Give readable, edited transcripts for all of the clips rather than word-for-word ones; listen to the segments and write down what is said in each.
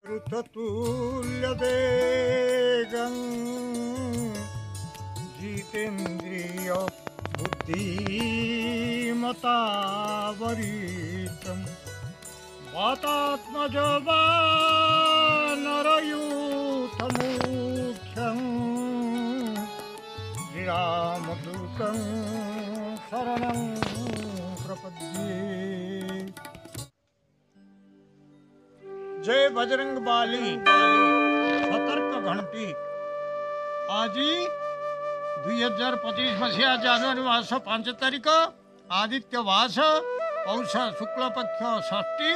ऋततुल्यवेगं जितेन्द्रिय बुद्धिमतावरितं वातात्मज वानरयूथमुख्यं श्रीरामदूतं शरणं प्रपद्ये। जय बजरंग बाली सतर्क घंटी। आज 2025 मसीहा जनवरी मास 5 तारिख आदित्य मास पौष शुक्ल पक्ष षष्ठी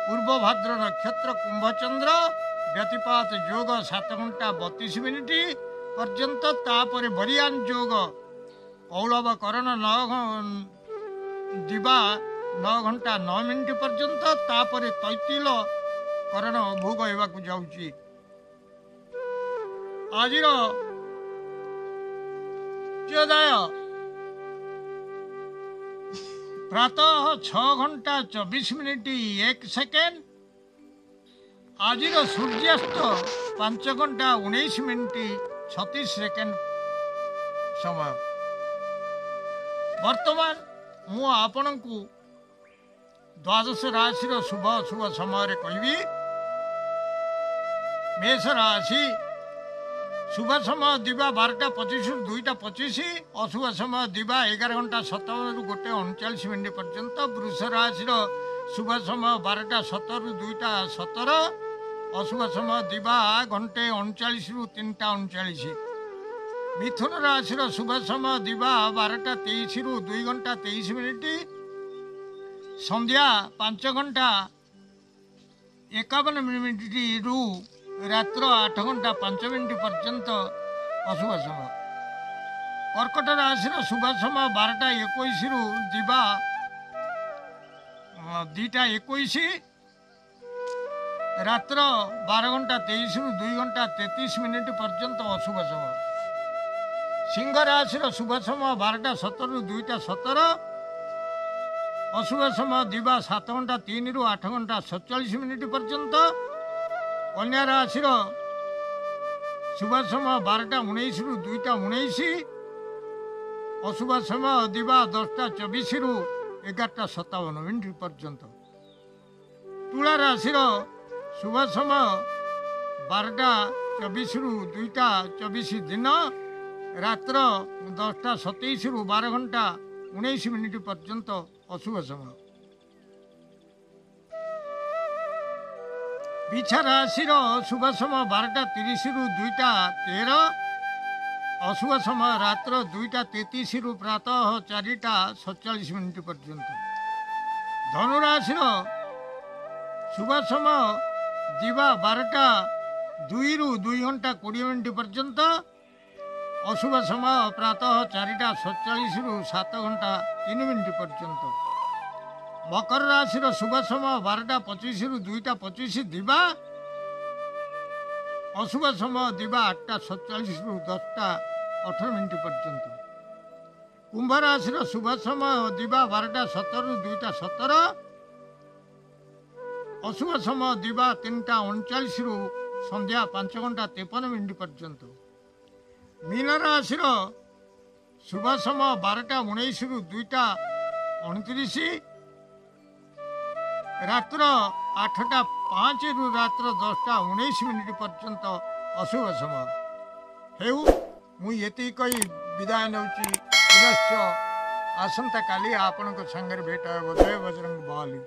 पूर्व भाद्र नक्षत्र कुंभचंद्र व्यतिपात योग 7 घंटा 32 मिनिट पर्यंत तापर बरियान योग कौलव करण 9 दिवा 9 घंटा 9 मिनिट पर्यंत तापर तैतिल करण भोग होगा जाऊँगी। आज सूर्योदय प्रातः 6 घंटा 24 मिनिट 1 सेकेंड। आज सूर्यास्त 5 घंटा 19 मिनिट 36 सेकेंड समय। वर्तमान मु आपण को द्वादश राशि शुभ अशुभ समय कहबी। मेष राशि शुभ समय दिवा 12:25 ରୁ 2:25, अशुभ समय दिवा 11 घंटा 57 ରୁ 1:39 मिनिट पर्यंत। वृष राशि शुभ समय 12:17 ରୁ 2:17, अशुभ समय दिवा 1:39 ରୁ 3:39। मिथुन राशि शुभ समय दिवा 12:23 ରୁ 2:23 मिनिट, संध्या 5 घंटा 51 मिनिट रु रात्र 8 घंटा 5 मिनिट पर्यंत अशुभ समय। कर्कट राशि शुभ समय 12:21 ରୁ दिवा 2:21, रात्र 12 घंटा 23 ରୁ 2 घंटा 33 मिनिट पर्यंत अशुभ समय। सिंह राशि शुभ समय 12:17 ରୁ 2:17, अशुभ समय दिवा 7 घंटा 3 ରୁ 8 घंटा 47 मिनिट पर्यंत। कन्या राशि शुभ समय 12:19 ରୁ 2:19, अशुभ समय दिवा 10:24 ରୁ 11:57 मिनिट पर्यंत। तुला राशि शुभ समय 12:24 ରୁ 2:24 दिन, रात्र 10:27 ରୁ 12 घंटा 19 मिनिट पर्यंत अशुभ समय। बिछा राशि शुभ समय 12:30 ରୁ 2:13, अशुभ समय रात्र 2:33 ରୁ प्रातः 4:47 मिनिट पर्यंत। धनु राशि शुभ समय दिवा 12:02 ରୁ 2 घंटा 20 मिनिट पर्यंत, अशुभ समय प्रातः 4:47 ରୁ 7 घंटा 3 मिनिट पर्यंत। मकर राशि शुभ समय 12:25 ରୁ 2:25 दिवा, अशुभ समय दिवा 8:47 ରୁ 10:18 मिनिट पर्यंत। कुंभ राशि शुभ समय दिवा 12:17 ରୁ 2:17, अशुभ समय दिवा 3:39 ରୁ संध्या 5 घंटा 53 मिनिट पर्यंत। मीन राशि शुभ समय 12:19 ରୁ 2:29, रात्र 8:05 ରୁ रात्र 10:19 मिनिट पर्यंत अशुभ समय। हेउ मुझे कही विदाय नौची। पुनश्च आसंता काली आपण संगे भेट। जय बजरंग बाली।